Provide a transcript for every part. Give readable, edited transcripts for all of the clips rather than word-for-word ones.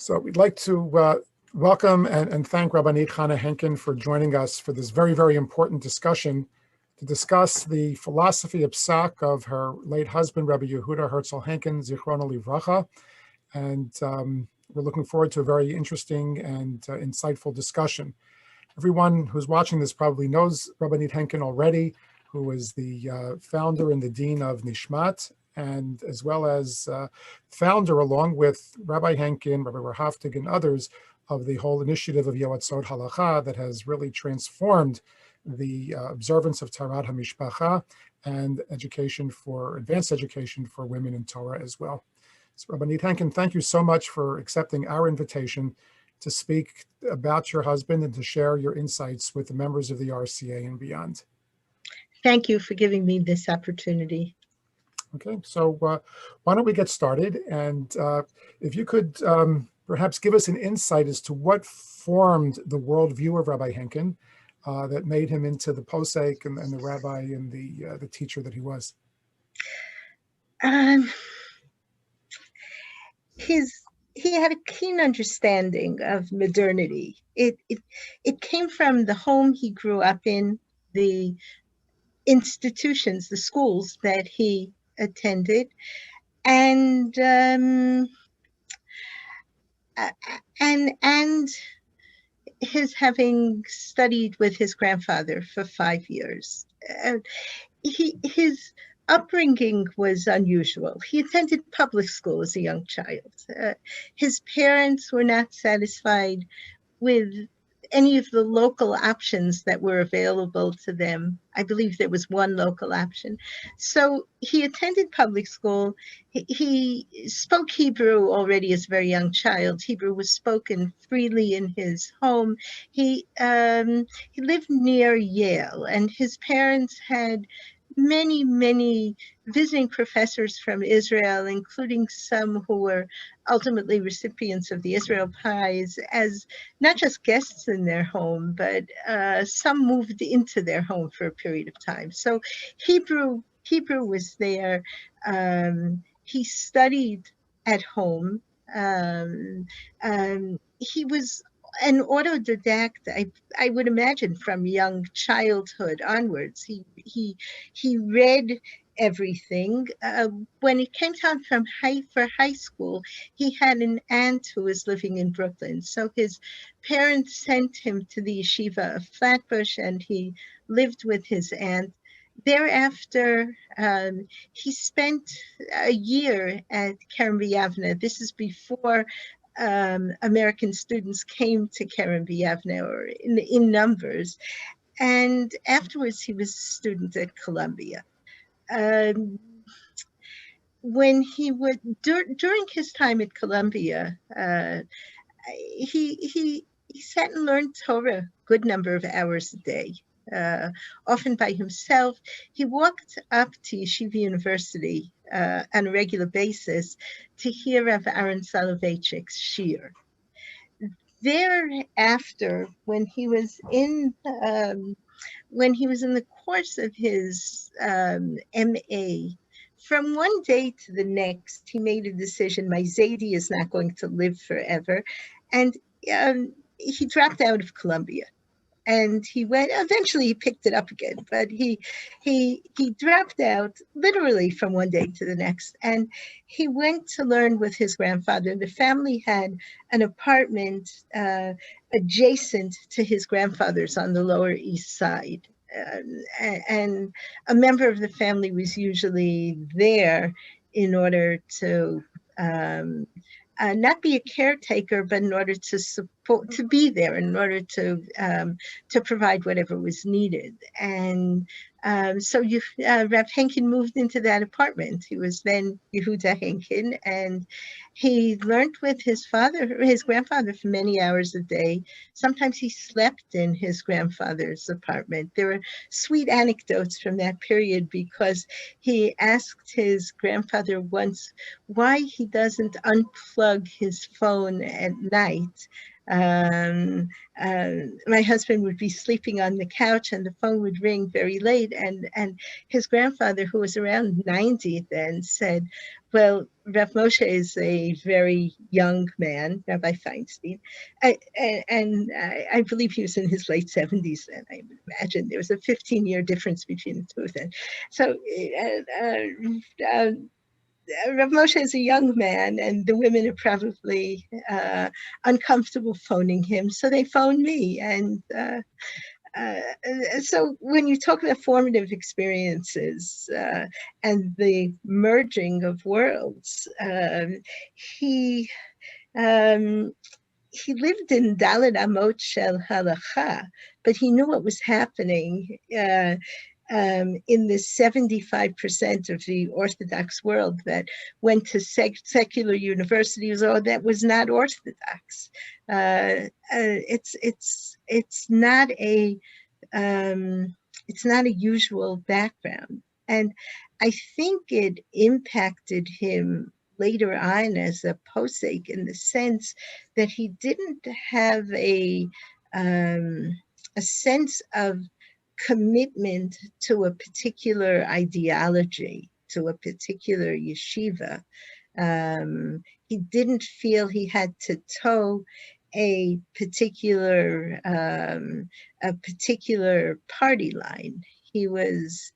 So we'd like to welcome and thank Rabbanit Chana Henkin for joining us for this very, very important discussion to discuss the philosophy of Psak of her late husband, Rav Yehuda Herzl Henkin, Zichrono Livracha. And we're looking forward to a very interesting and insightful discussion. Everyone who's watching this probably knows Rabbanit Henkin already, who is the founder and the dean of Nishmat, and as well as founder, along with Rabbi Henkin, Rabbi Rahaftig, and others, of the whole initiative of Yoatzot Halacha that has really transformed the observance of Tarat HaMishpacha and education advanced education for women in Torah as well. So Rabbanit Henkin, thank you so much for accepting our invitation to speak about your husband and to share your insights with the members of the RCA and beyond. Thank you for giving me this opportunity. Okay, so why don't we get started? And if you could perhaps give us an insight as to what formed the worldview of Rabbi Henkin that made him into the Posek and the rabbi and the teacher that he was. He had a keen understanding of modernity. It came from the home he grew up in, the institutions, the schools that he attended, and his having studied with his grandfather for 5 years. His upbringing was unusual. He attended public school as a young child. His parents were not satisfied with any of the local options that were available to them. I believe there was one local option. So he attended public school. He spoke Hebrew already as a very young child. Hebrew was spoken freely in his home. He lived near Yale, and his parents had many visiting professors from Israel, including some who were ultimately recipients of the Israel Prize, as not just guests in their home, but some moved into their home for a period of time. So Hebrew was there. He studied at home. He was an autodidact, I would imagine, from young childhood onwards. He read everything. When it came time for high school, he had an aunt who was living in Brooklyn. So his parents sent him to the yeshiva of Flatbush, and he lived with his aunt. Thereafter, he spent a year at Kerem B'Yavneh. This is before American students came to Kerem B'Yavneh, or in numbers. And afterwards, he was a student at Columbia. When he would, during his time at Columbia, he sat and learned Torah a good number of hours a day, often by himself. He walked up to Yeshiva University on a regular basis to hear Rav Aaron Soloveitchik's shiur. Thereafter, when he was in the course of his MA, from one day to the next, he made a decision: my Zaidi is not going to live forever, and he dropped out of Columbia. And he went, eventually he picked it up again, but he dropped out literally from one day to the next. And he went to learn with his grandfather. The family had an apartment adjacent to his grandfather's on the Lower East Side. And a member of the family was usually there in order to not be a caretaker, but in order to support, to be there, in order to provide whatever was needed. And so Rav Henkin moved into that apartment. He was then Yehuda Henkin, and he learned with his grandfather for many hours a day. Sometimes he slept in his grandfather's apartment. There were sweet anecdotes from that period, because he asked his grandfather once why he doesn't unplug his phone at night. My husband would be sleeping on the couch and the phone would ring very late, and his grandfather, who was around 90 then, said, Well, Rav Moshe is a very young man, Rabbi Feinstein, and I believe he was in his late 70s then. I would imagine there was a 15-year difference between the two of them. So Rav Moshe is a young man, and the women are probably uncomfortable phoning him, so they phone me. And so when you talk about formative experiences and the merging of worlds, he he lived in Dalet Amot Shel Halacha, but he knew what was happening in the 75% of the Orthodox world that went to secular universities, or that was not Orthodox. It's not a usual background, and I think it impacted him later on as a posek, in the sense that he didn't have a sense of commitment to a particular ideology, to a particular yeshiva. He didn't feel he had to toe a particular party line. He was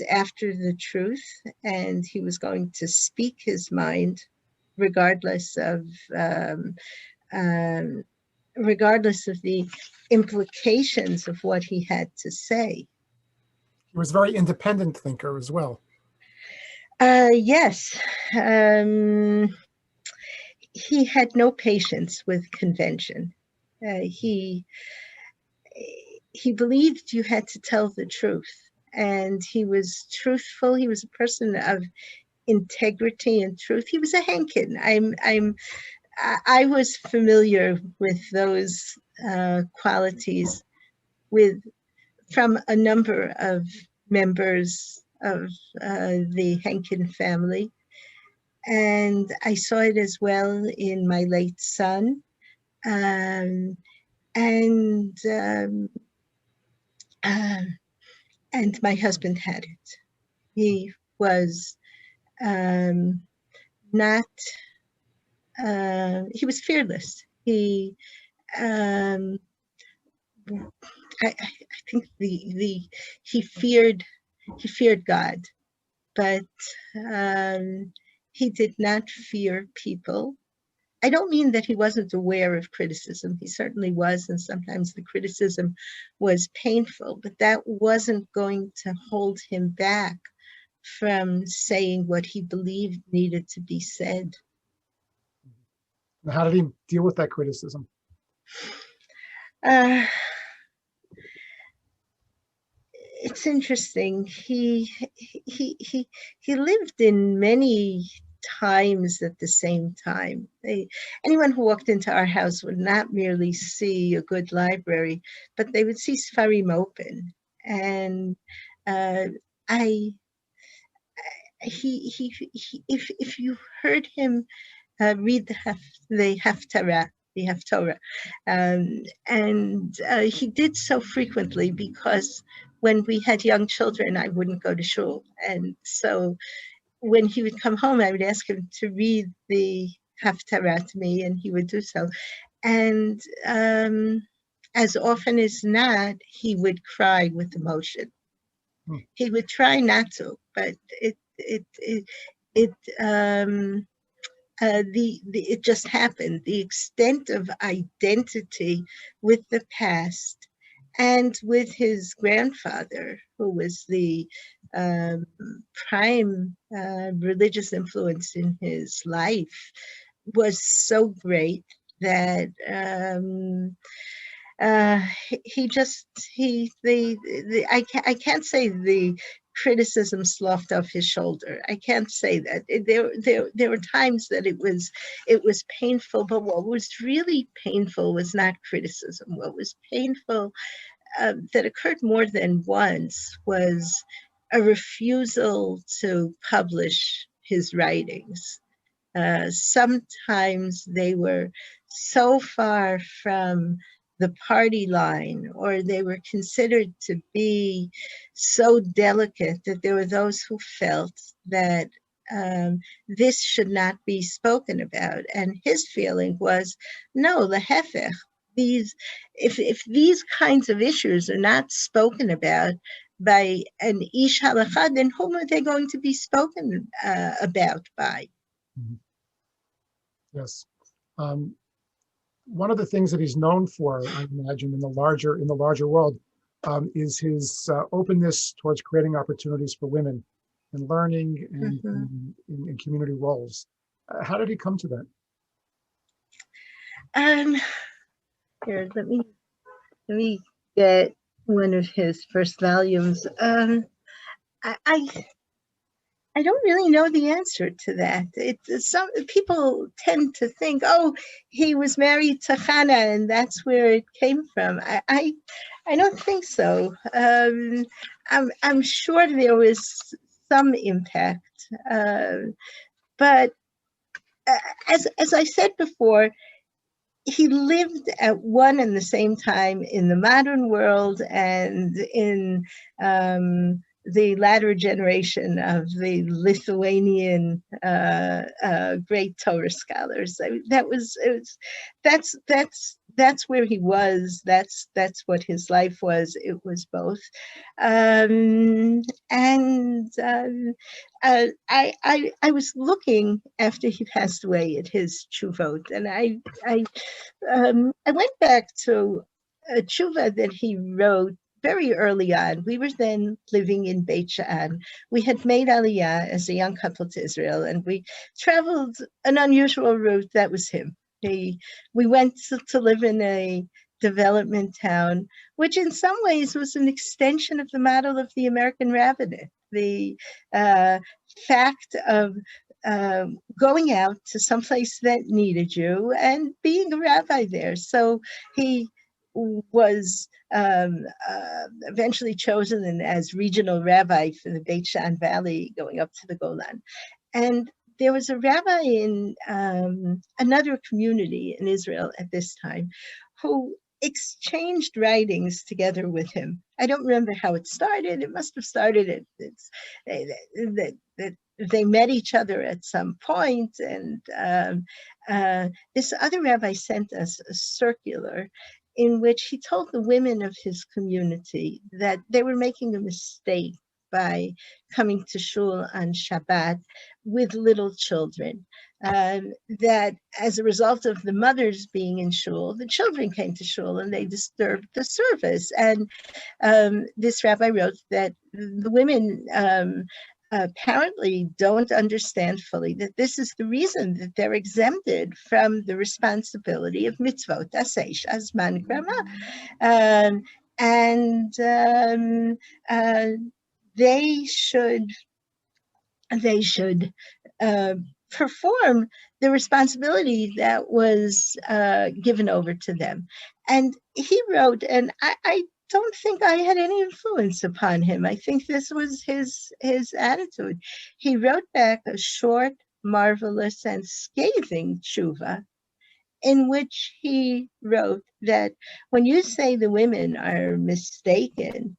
after the truth, and he was going to speak his mind, regardless of the implications of what he had to say. He was a very independent thinker as well. Yes. He had no patience with convention. He believed you had to tell the truth, and he was truthful. He was a person of integrity and truth. He was a Henkin. I was familiar with those qualities from a number of members of the Henkin family, and I saw it as well in my late son, and my husband had it. He was not. He was fearless. I think he feared God, but he did not fear people. I don't mean that he wasn't aware of criticism. He certainly was, and sometimes the criticism was painful, but that wasn't going to hold him back from saying what he believed needed to be said. How did he deal with that criticism? It's interesting. He lived in many times at the same time. Anyone who walked into our house would not merely see a good library, but they would see Sfarim open. And if you heard him read the Haftarah, and he did so frequently, because when we had young children, I wouldn't go to shul, and so when he would come home, I would ask him to read the Haftarah to me, and he would do so. And as often as not, he would cry with emotion. He would try not to, but it just happened. The extent of identity with the past and with his grandfather, who was the prime religious influence in his life, was so great that I can't say the criticism sloughed off his shoulder. I can't say that. There were times that it was painful, but what was really painful was not criticism. What was painful, that occurred more than once, was a refusal to publish his writings. Sometimes they were so far from the party line, or they were considered to be so delicate that there were those who felt that this should not be spoken about. And his feeling was, no, lehefech. If these kinds of issues are not spoken about by an ish halacha, then whom are they going to be spoken about by? Mhm. Yes. One of the things that he's known for, I imagine, in the larger world, is his openness towards creating opportunities for women in learning and in community roles. How did he come to that? Here, let me get one of his first volumes. I don't really know the answer to that. Some people tend to think, oh, he was married to Chana, and that's where it came from. I don't think so. I'm sure there was some impact, but as I said before, he lived at one and the same time in the modern world and in the latter generation of the Lithuanian great Torah scholars. That's where he was. That's what his life was. It was both, and I was looking after he passed away at his tshuvot, and I went back to a tshuva that he wrote very early on. We were then living in Beit Sha'an. We had made Aliyah as a young couple to Israel, and we traveled an unusual route. That was him. We went to live in a development town, which in some ways was an extension of the model of the American rabbinate. The fact of going out to someplace that needed you and being a rabbi there. So he was eventually chosen as regional rabbi for the Beit Sha'an Valley going up to the Golan. And there was a rabbi in another community in Israel at this time who exchanged writings together with him. I don't remember how it started. It must have started that they met each other at some point, and this other rabbi sent us a circular in which he told the women of his community that they were making a mistake by coming to shul on Shabbat with little children. That as a result of the mothers being in shul, the children came to shul and they disturbed the service. And this rabbi wrote that the women apparently don't understand fully that this is the reason that they're exempted from the responsibility of mitzvot aseish azman grama, and they should perform the responsibility that was given over to them. And he wrote, and I don't think I had any influence upon him. I think this was his attitude. He wrote back a short, marvelous, and scathing tshuva in which he wrote that when you say the women are mistaken,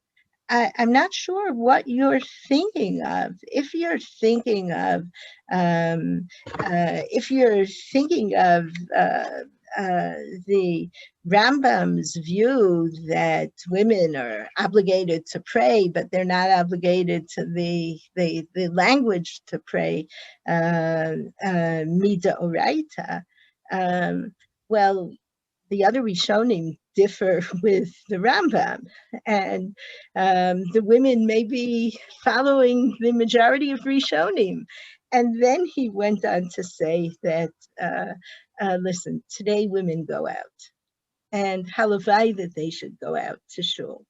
I'm not sure what you're thinking of. If you're thinking of the Rambam's view that women are obligated to pray, but they're not obligated to the language to pray, mida oraita. Well, the other Rishonim differ with the Rambam, and the women may be following the majority of Rishonim. And then he went on to say that, listen, today women go out, and halavai that they should go out to shul.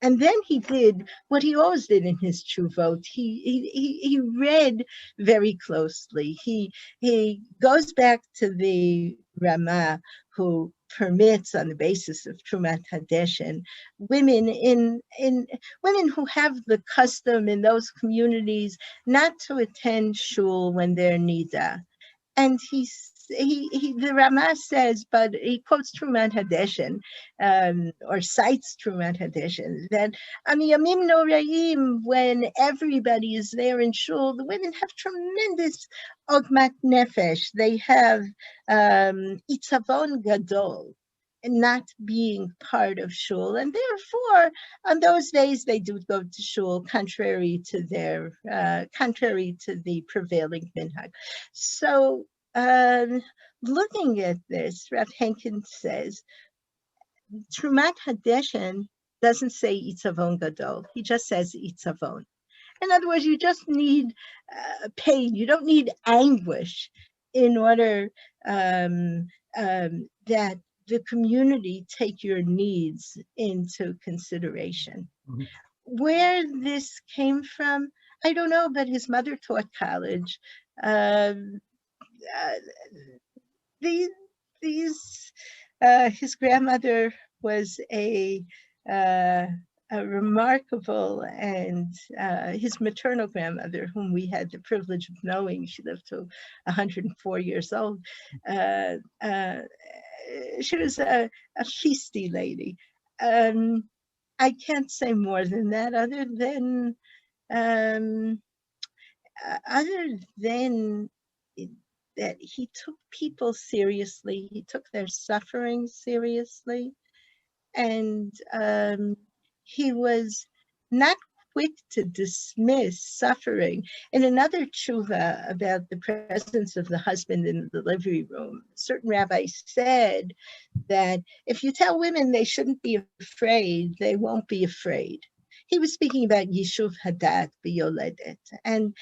And then he did what he always did in his tshuvot. He read very closely. He goes back to the Ramah, who permits on the basis of Trumat Hadeshen women women who have the custom in those communities not to attend shul when they're nida. And the Rama says, but he quotes Trumat Hadeshen, or cites Trumat Hadeshen, that Yamim Noraim, when everybody is there in shul, the women have tremendous ogmat nefesh. They have itzavon gadol, and not being part of shul, and therefore on those days they do go to shul contrary to the prevailing minhag. So looking at this, Rav Henkin says Trumat Hadeshen doesn't say itzavon gadol. He just says itzavon. In other words, you just need pain. You don't need anguish in order that the community take your needs into consideration. Mhm. Where this came from, I don't know, but his mother taught college. These, his grandmother was a remarkable, and his maternal grandmother, whom we had the privilege of knowing, she lived to 104 years old. She was a feisty lady. I can't say more than that, other than that he took people seriously. He took their suffering seriously, and he was not quick to dismiss suffering. In another tshuva about the presence of the husband in the delivery room, a certain rabbi said that if you tell women they shouldn't be afraid, they won't be afraid. He was speaking about Yishuv Hadat B'Yoledet, and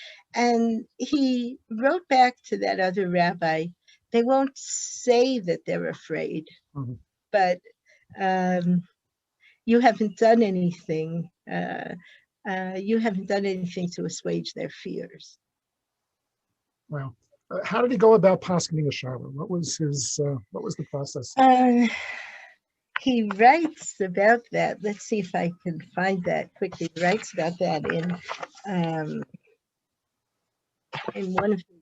he wrote back to that other rabbi, they won't say that they're afraid, Mhm. but you haven't done anything. You haven't done anything to assuage their fears. Wow. How did he go about poskening a shower? What was the process? He writes about that. Let's see if I can find that quickly. He writes about that in one of the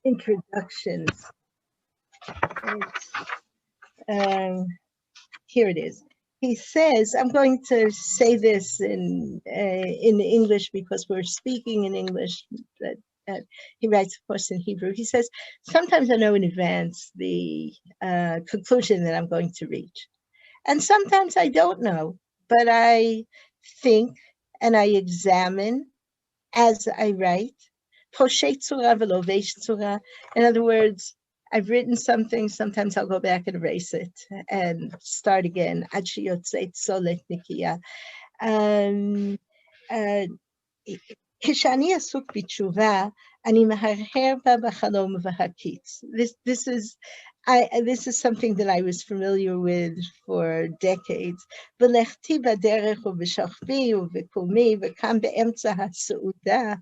introductions. Here it is. He says, I'm going to say this in English because we're speaking in English, but he writes, of course, in Hebrew. He says, sometimes I know in advance the conclusion that I'm going to reach. And sometimes I don't know, but I think and I examine as I write. In other words, I've written something, sometimes I'll go back and erase it and start again. כשאני עסוק בתשובה, אני מהרהר בה בחלום ובהקיץ. This is something that I was familiar with for decades. ולכתי בדרך ובשוכבי ובקומי וכאן באמצע הסעודה.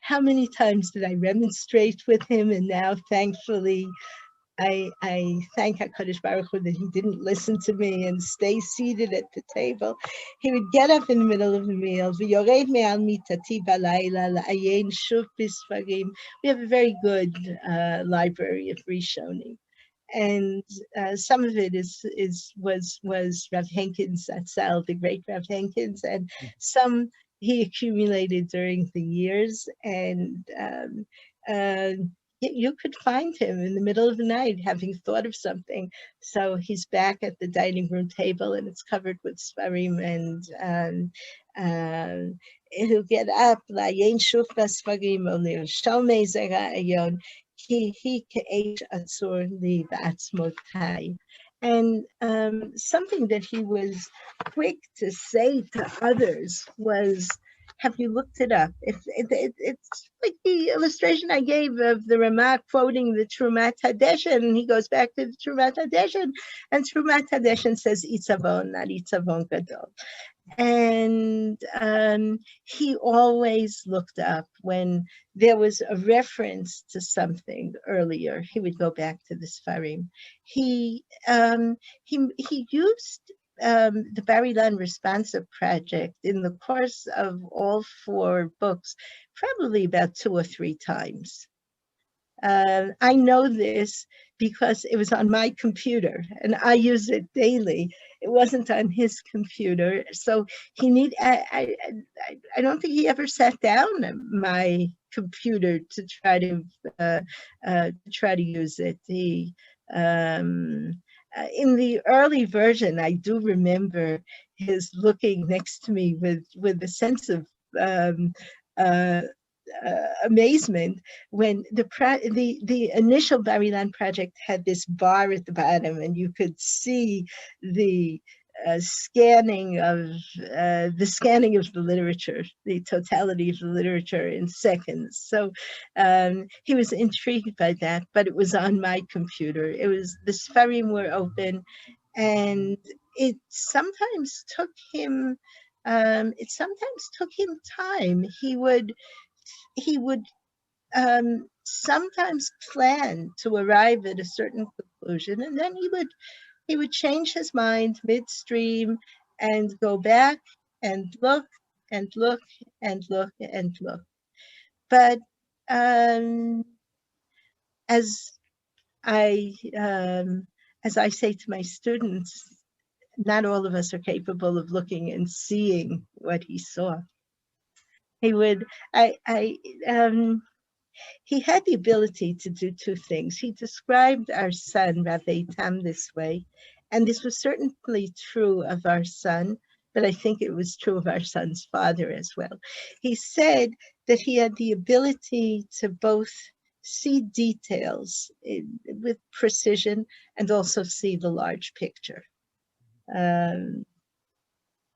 How many times did I remonstrate with him, and now thankfully I thank HaKadosh Baruch Hu that he didn't listen to me and stay seated at the table. He would get up in the middle of the meal. We have a very good library of Rishonim, and some of it was Rav Henkin's Atzal, the great Rav Henkin's, and some he accumulated during the years, and you could find him in the middle of the night having thought of something. So he's back at the dining room table and it's covered with svarim, and he'll get up, la'ayin shuv b'sfarim, or lirshom me'zer ha'ayon, ki ke'esh atzur li ba'atzmotai. And something that he was quick to say to others was, have you looked it up? It's like the illustration I gave of the Ramah quoting the Trumat Hadeshen, and he goes back to the Trumat Hadeshen, and Trumat Hadeshen says Itzavon, not Itzavon Gadol. And he always looked up when there was a reference to something earlier. He would go back to the Sfarim. He used the Bar Ilan Responsive Project in the course of all 4 books, probably about 2 or 3 times. I know this because it was on my computer and I use it daily. It wasn't on his computer. So I don't think he ever sat down at my computer to try to use it. In the early version, I do remember his looking next to me with a sense of um, uh, amazement when the initial Bar Ilan project had this bar at the bottom, and you could see the scanning of the literature, the totality of the literature in seconds. So he was intrigued by that, but it was on my computer. The Sfarim were open, and it sometimes took him. Time. He would sometimes plan to arrive at a certain conclusion, and then he would change his mind midstream and go back and look and look and look and look. But as I say to my students, not all of us are capable of looking and seeing what he saw. He would, he had the ability to do two things. He described our son, Rav Eitam, this way, and this was certainly true of our son, but I think it was true of our son's father as well. He said that he had the ability to both see details with precision and also see the large picture.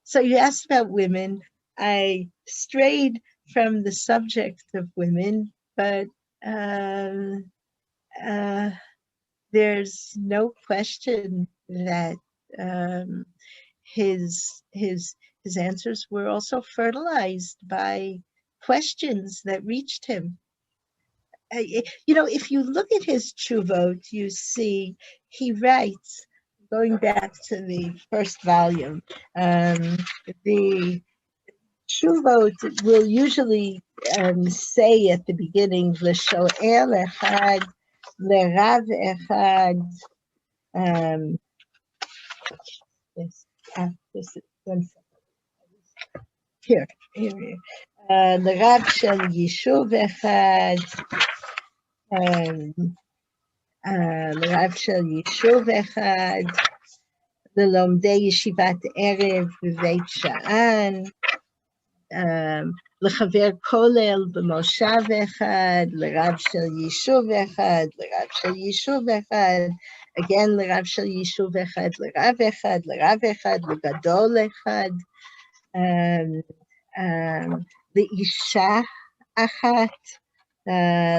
So you asked about women. I strayed from the subject of women, but there's no question that his answers were also fertilized by questions that reached him. If you look at his tshuvot, you see he writes, going back to the first volume, the tshuvot will usually say at the beginning, L'shoel echad, L'rav echad. This is 1 second. Here. L'rav shel yishuv echad. לרב של יישוב אחד, ללומדי ישיבת ערב בבית שאן, לחבר כולל במושב אחד, לרב של יישוב אחד, לרב של יישוב אחד, again לרב של יישוב אחד, לרב אחד, לגדול אחד, לאישה אחת,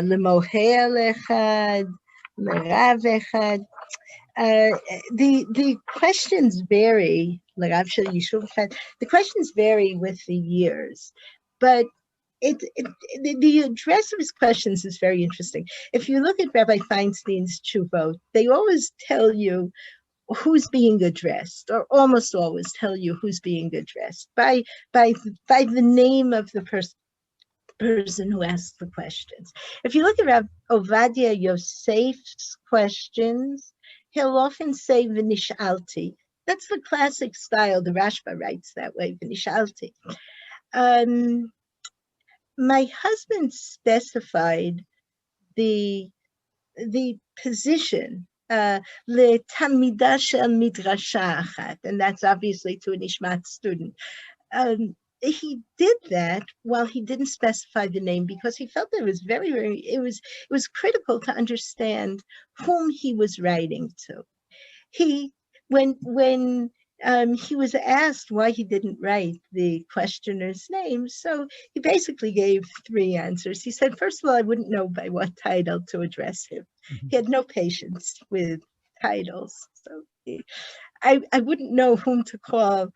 למוהל אחד, לרב אחד. The questions vary, the questions vary with the years, but the address of his questions is very interesting. If you look at Rabbi Feinstein's tshuvot, they always tell you who's being addressed, or almost always tell you who's being addressed by the name of the person who asked the questions. If you look at Rav Ovadia Yosef's questions, he'll often say v'nishalti. That's the classic style. The Rashba writes that way, v'nishalti. My husband specified the position, le'tamida shel midrasha achat, and that's obviously to a Nishmat student. He did that while he didn't specify the name because he felt that it was it was critical to understand whom he was writing to. When he was asked why he didn't write the questioner's name, so he basically gave 3 answers. He said, first of all, I wouldn't know by what title to address him. Mm-hmm. He had no patience with titles, so I wouldn't know whom to call.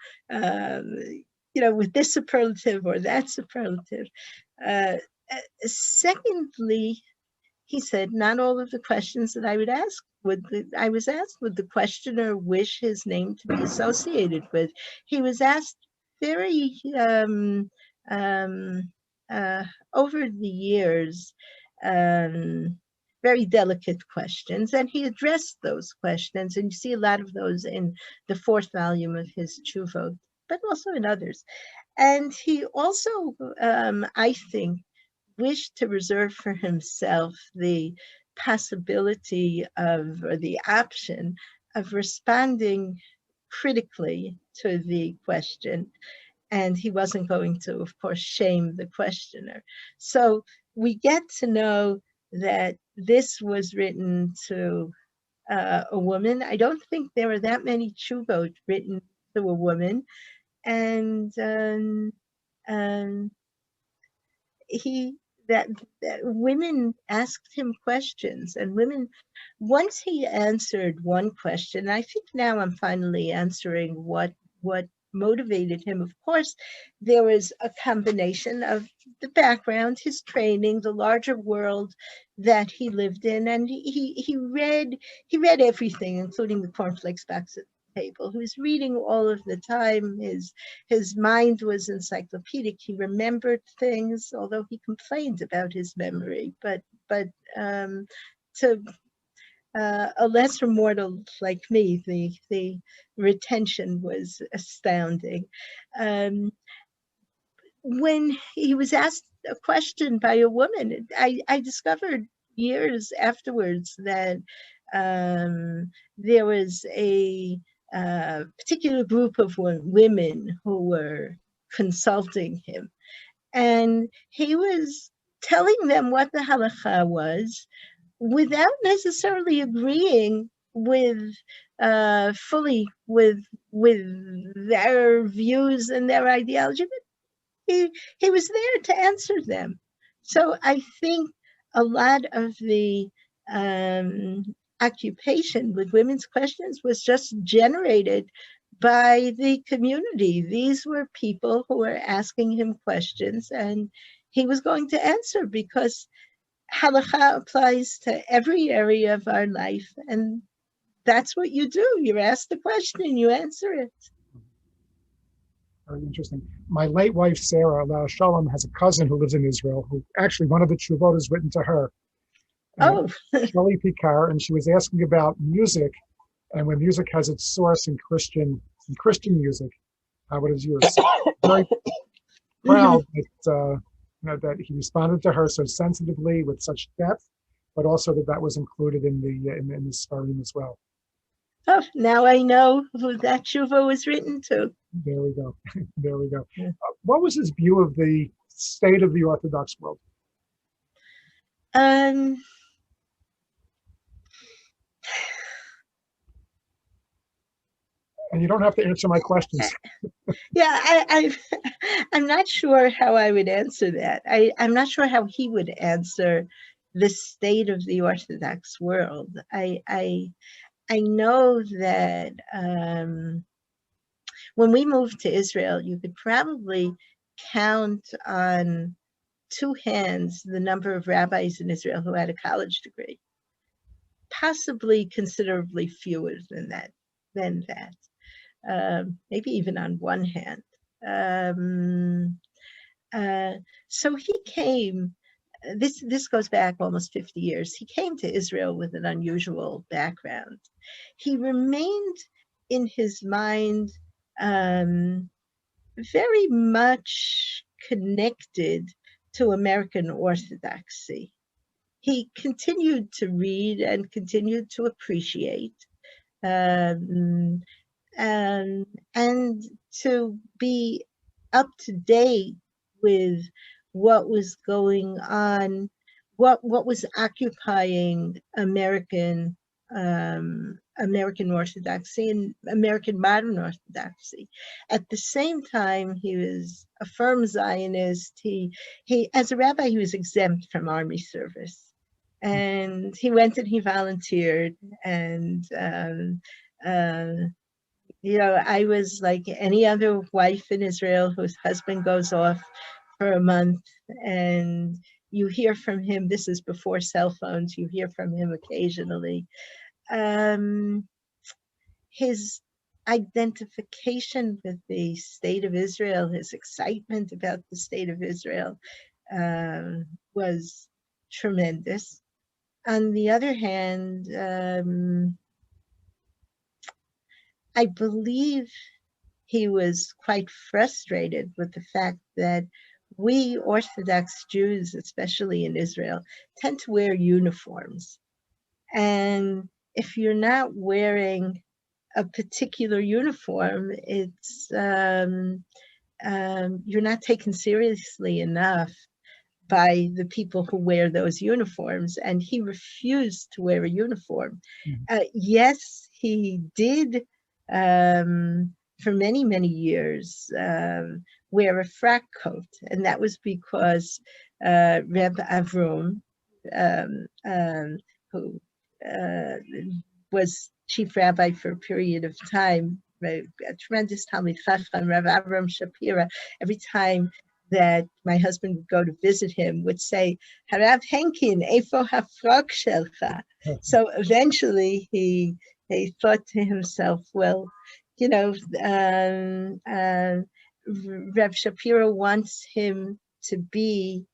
With this superlative or that superlative. Secondly, he said, not all of the questions that I was asked would the questioner wish his name to be associated with. He was asked very, over the years, very delicate questions, and he addressed those questions, and you see a lot of those in the fourth volume of his Tshuvot, but also in others. And he also, I think, wished to reserve for himself the possibility of, or the option of responding critically to the question. And he wasn't going to, of course, shame the questioner. So we get to know that this was written to a woman. I don't think there are that many tshuvot written to a woman. And he that, that women asked him questions, and women, once he answered one question, I think now I'm finally answering what motivated him. Of course, there was a combination of the background, his training, the larger world that he lived in, and he read everything, including the cornflakes box at the table. He was reading all of the time. His mind was encyclopedic. He remembered things, although he complained about his memory. But to a lesser mortal like me, the retention was astounding. When he was asked a question by a woman, I discovered years afterwards that there was a particular group of women who were consulting him, and he was telling them what the halacha was without necessarily agreeing with fully with their views and their ideology, but he was there to answer them. So I think a lot of the occupation with women's questions was just generated by the community. These were people who were asking him questions, and he was going to answer, because halakha applies to every area of our life, and that's what you do. You ask the question, you answer it. Very interesting. My late wife, Sarah, Alaa Shalom, has a cousin who lives in Israel, who actually one of the Tshuvot is written to her. Shelley Picard, and she was asking about music, and when music has its source in Christian music, how it is used. Very proud that, that he responded to her so sensitively with such depth, but also that was included in the Sfarim as well. Oh, now I know who that tshuva was written to. There we go. There we go. What was his view of the state of the Orthodox world? And you don't have to answer my questions. Yeah, I'm not sure how I would answer that. I'm not sure how he would answer the state of the Orthodox world. I know that when we moved to Israel, you could probably count on two hands the number of rabbis in Israel who had a college degree. Possibly considerably fewer than that. Maybe even on one hand. So he came. This goes back almost 50 years. He came to Israel with an unusual background. He remained in his mind very much connected to American Orthodoxy. He continued to read and continued to appreciate and to be up to date with what was going on, what was occupying American Orthodoxy and American modern Orthodoxy. At the same time, he was a firm Zionist. He as a rabbi, he was exempt from army service. And he went and he volunteered, and I was like any other wife in Israel whose husband goes off for a month, and you hear from him. This is before cell phones. You hear from him occasionally. His identification with the state of Israel, his excitement about the state of Israel was tremendous. On the other hand, I believe he was quite frustrated with the fact that we Orthodox Jews, especially in Israel, tend to wear uniforms. And if you're not wearing a particular uniform, it's you're not taken seriously enough by the people who wear those uniforms, and he refused to wear a uniform. Yes, he did for many, many years wear a frock coat, and that was because Reb Avrom, who was chief rabbi for a period of time, a tremendous Talmid Chacham, Rav Avram Shapira, every time that my husband would go to visit him, would say, Harav Henkin, eifo hafrok shelcha. So eventually he thought to himself, well, you know, Rav Shapiro wants him to be,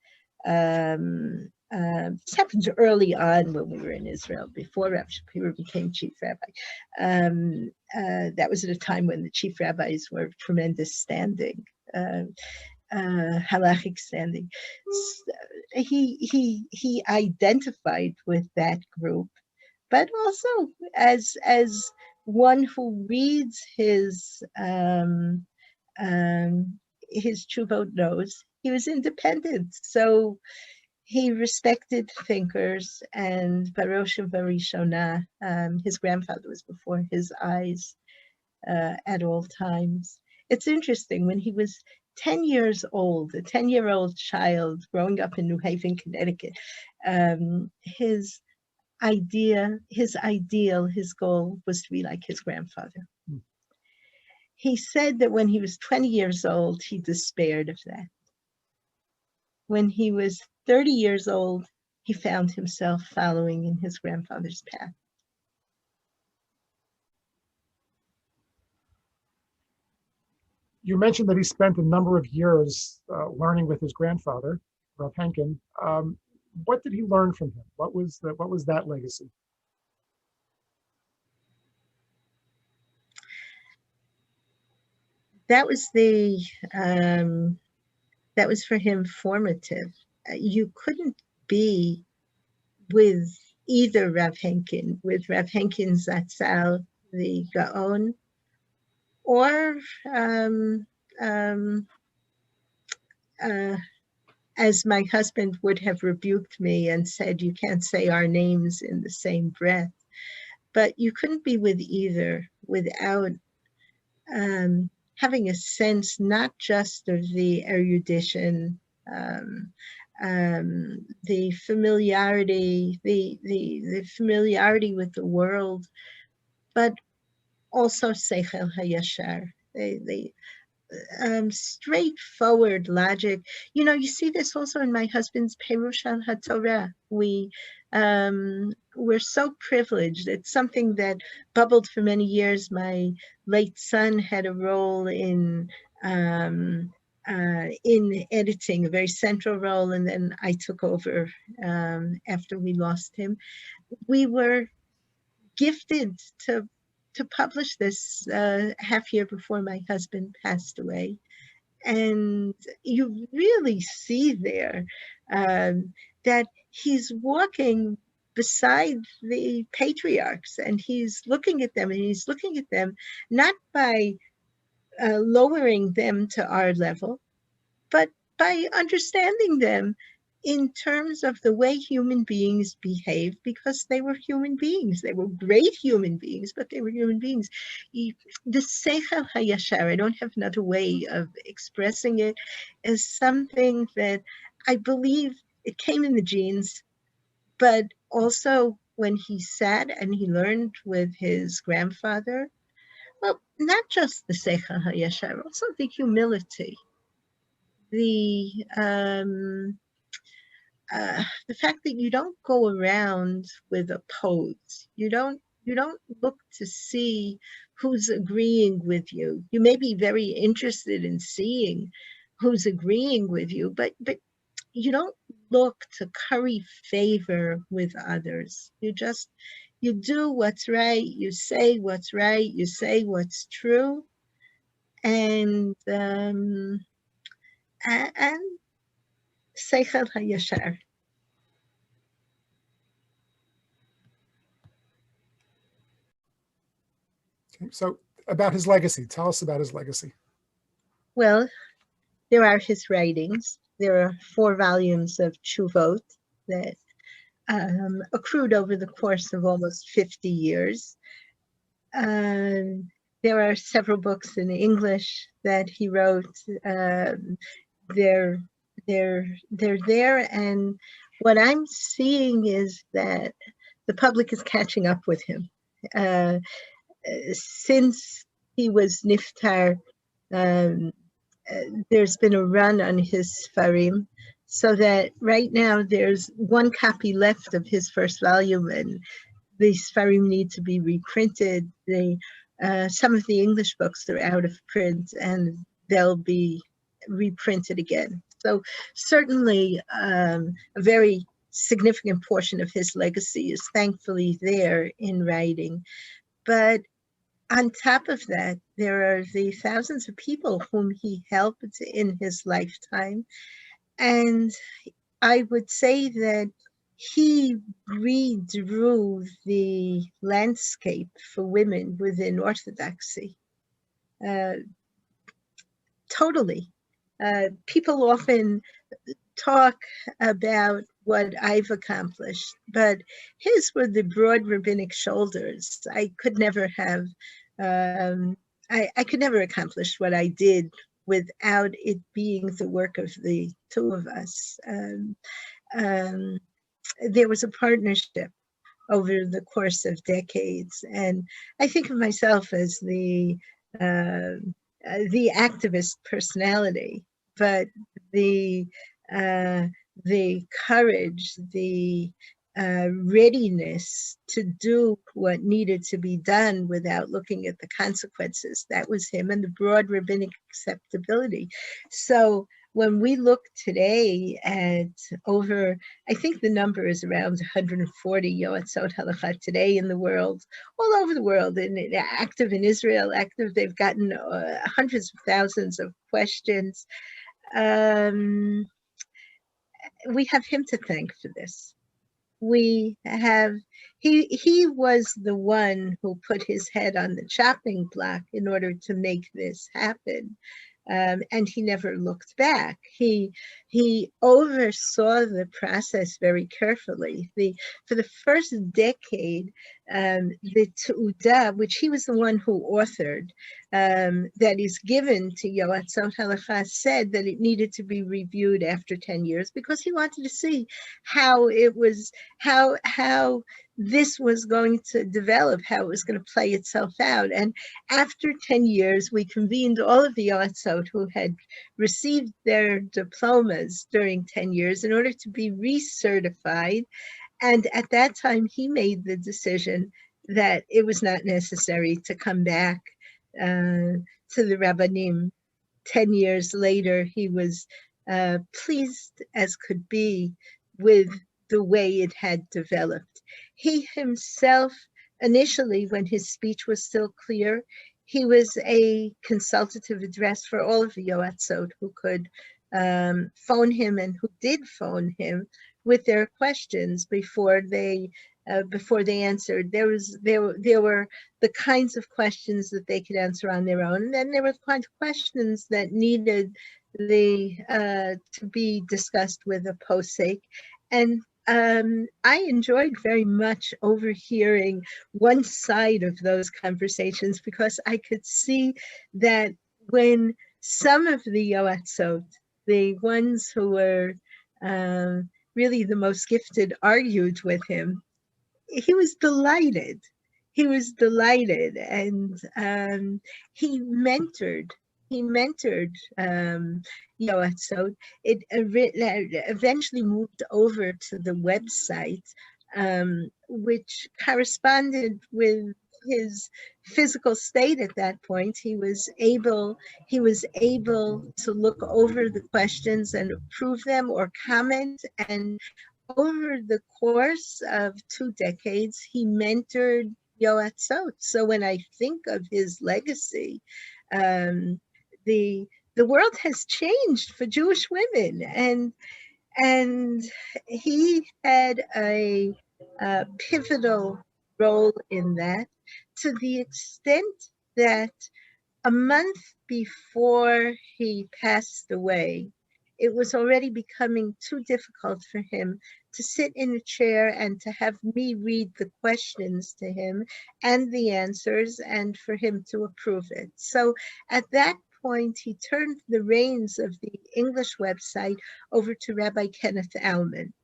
this happened early on when we were in Israel, before Rav Shapiro became chief rabbi. That was at a time when the chief rabbis were of tremendous standing. Halachic standing. He identified with that group, but also as one who reads his Chuvot knows, he was independent. So he respected thinkers, and Barosh and Barishona, his grandfather was before his eyes at all times. It's interesting, when he was 10 years old, a 10-year-old child growing up in New Haven, Connecticut, his ideal, his goal was to be like his grandfather. He said that when he was 20 years old, he despaired of that. When he was 30 years old, he found himself following in his grandfather's path. You mentioned that he spent a number of years learning with his grandfather, Rav Henkin. What did he learn from him? What was that legacy? That was that was for him formative. You couldn't be with either Rav Henkin, with Rav Henkin Zatzal, the Gaon, or as my husband would have rebuked me and said, you can't say our names in the same breath. But you couldn't be with either without having a sense not just of the erudition, the familiarity, the familiarity with the world, but also Seichel HaYashar, the straightforward logic. You know, you see this also in my husband's Perush al HaTorah. We're so privileged. It's something that bubbled for many years. My late son had a role in editing, a very central role, and then I took over after we lost him. We were gifted to publish this half year before my husband passed away. And you really see there that he's walking beside the patriarchs, and he's looking at them, and he's looking at them not by lowering them to our level, but by understanding them in terms of the way human beings behave, because they were human beings. They were great human beings, but they were human beings. The Seichel HaYashar, I don't have another way of expressing it, is something that I believe it came in the genes, but also when he sat and he learned with his grandfather, well, not just the Seichel HaYashar, also the humility. The fact that you don't go around with a pose. You don't look to see who's agreeing with you. You may be very interested in seeing who's agreeing with you, but you don't look to curry favor with others. You do what's right, you say what's right, you say what's true, and seichel hayashar. Okay, so about his legacy, tell us about his legacy. Well, there are his writings. There are 4 volumes of Chuvot that accrued over the course of almost 50 years. There are several books in English that he wrote. They're there, and what I'm seeing is that the public is catching up with him. Since he was niftar, there's been a run on his Sfarim, so that right now there's 1 copy left of his first volume, and the Sfarim need to be reprinted. Some of the English books are out of print, and they'll be reprinted again. So certainly a very significant portion of his legacy is thankfully there in writing. But on top of that, there are the thousands of people whom he helped in his lifetime. And I would say that he redrew the landscape for women within Orthodoxy. Totally. People often talk about what I've accomplished, but his were the broad rabbinic shoulders. I could never have, I could never accomplish what I did without it being the work of the 2 of us. There was a partnership over the course of decades, and I think of myself as the activist personality, but the courage, the readiness to do what needed to be done without looking at the consequences. That was him, and the broad rabbinic acceptability. So when we look today at over, I think the number is around 140 Yoatzot Halakha today in the world, all over the world, and active in Israel, active, they've gotten hundreds of thousands of questions. We have him to thank for this. We have, he was the one who put his head on the chopping block in order to make this happen. And he never looked back. He oversaw the process very carefully. For the first decade, the Tu'udah, which he was the one who authored, that is given to Yoatzot Halakha, said that it needed to be reviewed after 10 years because he wanted to see how it was, how this was going to develop, how it was going to play itself out. And after 10 years, we convened all of the Yoatzot who had received their diplomas during 10 years in order to be recertified. And at that time, he made the decision that it was not necessary to come back to the Rabbanim. 10 years later, he was pleased as could be with the way it had developed. He himself, initially, when his speech was still clear, he was a consultative address for all of the Yoatzot who could phone him and who did phone him with their questions before they answered. There were the kinds of questions that they could answer on their own, and then there were the kinds of questions that needed to be discussed with a Posek. And I enjoyed very much overhearing one side of those conversations because I could see that when some of the Yoatzot, the ones who were really the most gifted, argued with him, he was delighted. He was delighted, and he mentored Yoatzot. It eventually moved over to the website, which corresponded with his physical state at that point, he was able to look over the questions and approve them or comment. And over the course of 2 decades, he mentored Yoatzot. So when I think of his legacy, um, the world has changed for Jewish women, and he had a pivotal role in that, to the extent that a month before he passed away, it was already becoming too difficult for him to sit in a chair and to have me read the questions to him and the answers and for him to approve it. So at that point, he turned the reins of the English website over to Rabbi Kenneth Alman.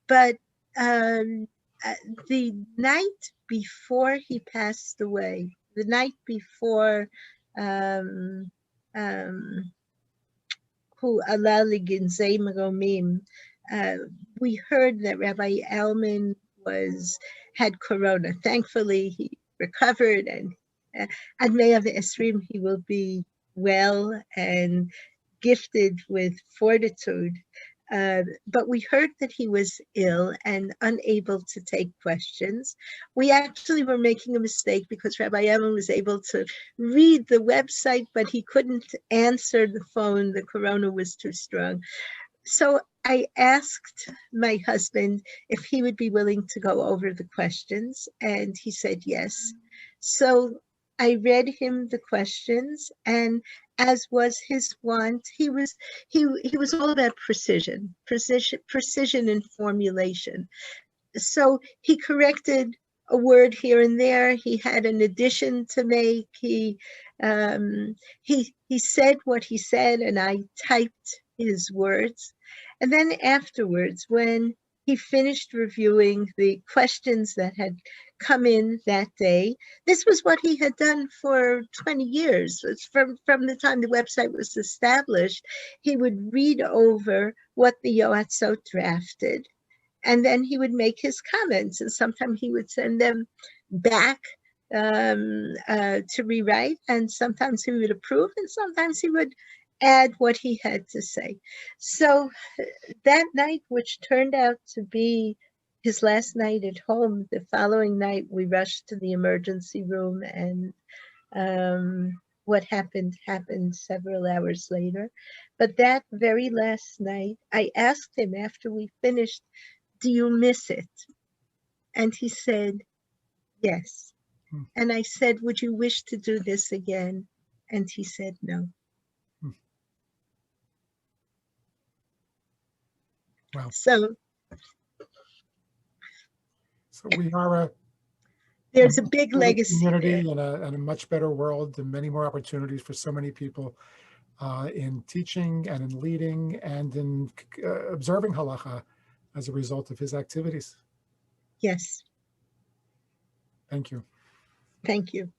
But the night before he passed away, the night before who Allah liginzei meromim, we heard that Rabbi Alman had corona. Thankfully, he recovered, and at Me'av Esrim he will be well and gifted with fortitude. But we heard that he was ill and unable to take questions. We actually were making a mistake because Rabbi Alman was able to read the website, but he couldn't answer the phone. The corona was too strong. So I asked my husband if he would be willing to go over the questions, and he said yes. So I read him the questions, and as was his wont, he was all about precision in formulation. So he corrected a word here and there. He had an addition to make. He said what he said, and I typed his words. And then afterwards, when he finished reviewing the questions that had come in that day, this was what he had done for 20 years. It's from the time the website was established. He would read over what the Yoatzot drafted, and then he would make his comments, and sometimes he would send them back to rewrite, and sometimes he would approve, and sometimes he would add what he had to say. So that night, which turned out to be his last night at home, the following night we rushed to the emergency room, and what happened several hours later. But that very last night, I asked him after we finished, "Do you miss it?" And he said, "Yes." And I said, "Would you wish to do this again?" And he said, "No." Wow. So we are there's a big legacy community there. and a much better world, and many more opportunities for so many people in teaching and in leading and in observing halacha as a result of his activities. Yes. Thank you. Thank you.